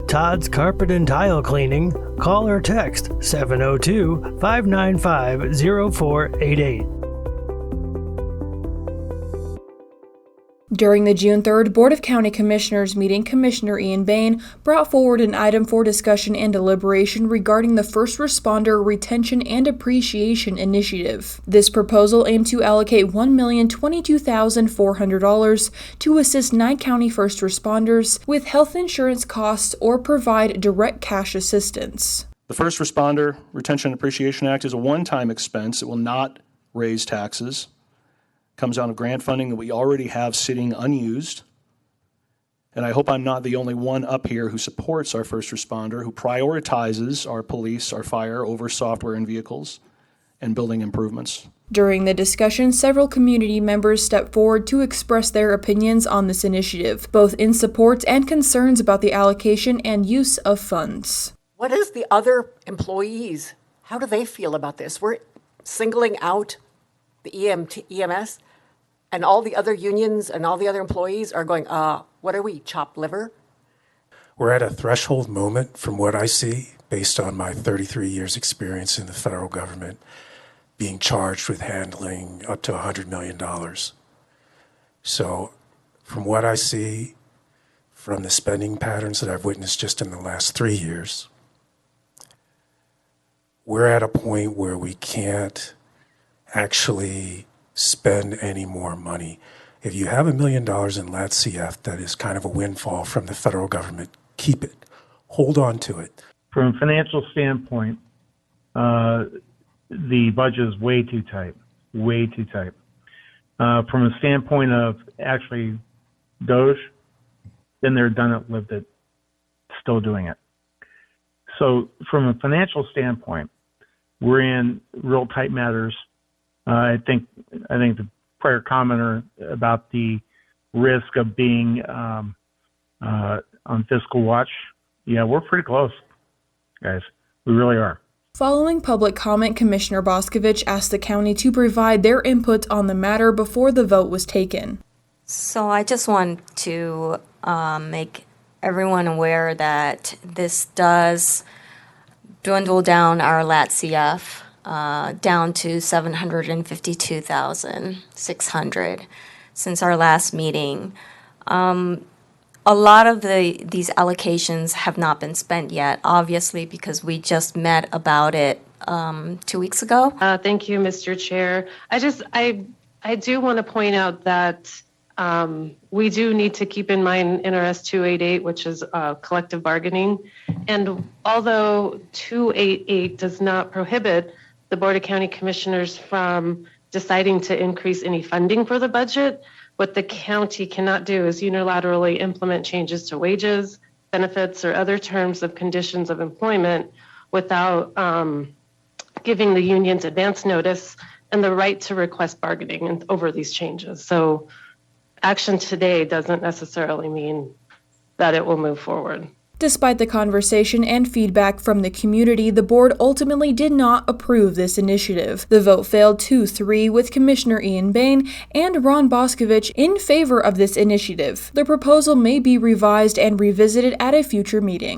Todd's Carpet and Tile Cleaning, call or text 702-595-0488. During the June 3rd Board of County Commissioners meeting, Commissioner Ian Bain brought forward an item for discussion and deliberation regarding the First Responder Retention and Appreciation Initiative. This proposal aimed to allocate $1,022,400 to assist 9 county first responders with health insurance costs or provide direct cash assistance. The First Responder Retention and Appreciation Act is a one-time expense. It will not raise taxes. Comes out of grant funding that we already have sitting unused. And I hope I'm not the only one up here who supports our first responder, who prioritizes our police, our fire over software and vehicles and building improvements. During the discussion, several community members stepped forward to express their opinions on this initiative, both in support and concerns about the allocation and use of funds. What is the other employees? How do they feel about this? We're singling out the EMS, and all the other unions and all the other employees are going, what are we, chopped liver? We're at a threshold moment from what I see, based on my 33 years experience in the federal government, being charged with handling up to $100 million. So from what I see, from the spending patterns that I've witnessed just in the last 3 years, we're at a point where we can't actually spend any more money. If you have $1 million in LATCF, that is kind of a windfall from the federal government. Keep it. Hold on to it. From a financial standpoint, the budget is way too tight. Way too tight. From a standpoint of actually Doge, then they're done it, lived it, still doing it. So from a financial standpoint, we're in real tight matters. I think the prior commenter about the risk of being on Fiscal Watch, yeah, we're pretty close, guys. We really are. Following public comment, Commissioner Boscovich asked the county to provide their input on the matter before the vote was taken. So I just want to make everyone aware that this does dwindle down our LATCF down to $752,600 since our last meeting. A lot of these allocations have not been spent yet, obviously, because we just met about it 2 weeks ago. Thank you, Mr. Chair. I do want to point out that we do need to keep in mind NRS 288, which is collective bargaining. And although 288 does not prohibit the Board of County Commissioners from deciding to increase any funding for the budget, what the county cannot do is unilaterally implement changes to wages, benefits, or other terms of conditions of employment without giving the unions advance notice and the right to request bargaining over these changes. So action today doesn't necessarily mean that it will move forward. Despite the conversation and feedback from the community, the board ultimately did not approve this initiative. The vote failed 2-3 with Commissioner Ian Bain and Ron Boscovich in favor of this initiative. The proposal may be revised and revisited at a future meeting.